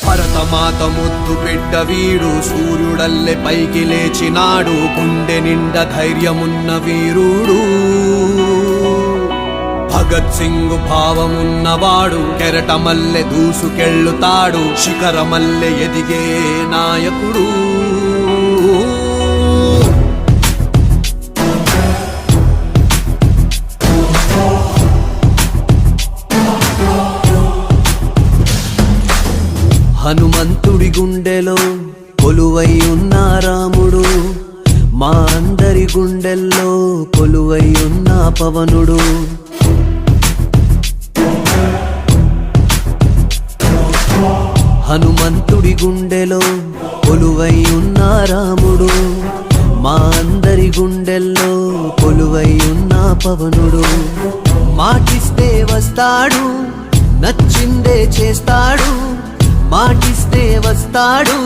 భరతమాత ముద్దు బిడ్డ వీడు సూర్యుడల్లె పైకి లేచినాడు గుండె నిండా ధైర్యమున్న వీరుడు భగత్ సింగ్ భావమున్నవాడు కెరటమల్లె దూసుకెళ్ళుతాడు శిఖరమల్లె ఎదిగే నాయకుడు హనుమంతుడి గుండెలో కొలువై ఉన్న రాముడు మా అందరి గుండెల్లో కొలువై ఉన్న పవనుడు హనుమంతుడి గుండెలో కొలువై ఉన్న రాముడు మా అందరి గుండెల్లో కొలువై ఉన్న పవనుడు మాటిస్తే వస్తాడు నచ్చిందే చేస్తాడు మాటిస్తే వస్తాడు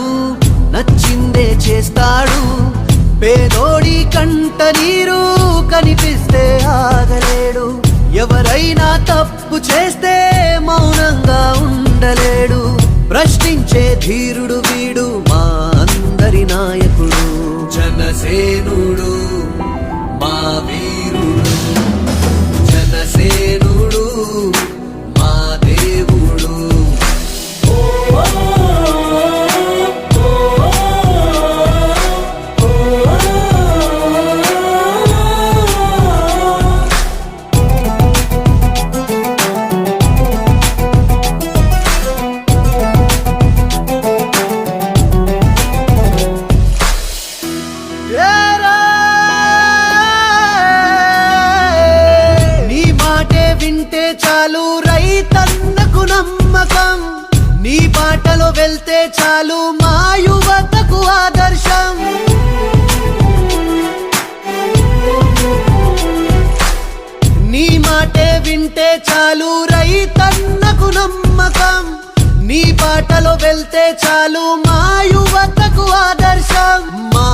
నచ్చిందే చేస్తాడు పేదోడి కంట నీరు కనిపిస్తే ఆగలేడు ఎవరైనా తప్పు చేస్తే మౌనంగా ఉండలేడు ప్రశ్నించే ధీరుడు వీడు మా అందరి నాయకుడు జనసేనుడు మా వీరుడు జనసేనుడు మా దేవుడు వింటే చాలు రైతన్నకు నమ్మకం నీ బాటలో వెళ్తే చాలు మా యువతకు ఆదర్శం నీ మాటే వింటే చాలు రైతన్నకు నమ్మకం నీ బాటలో వెళ్తే చాలు మా యువతకు ఆదర్శం మా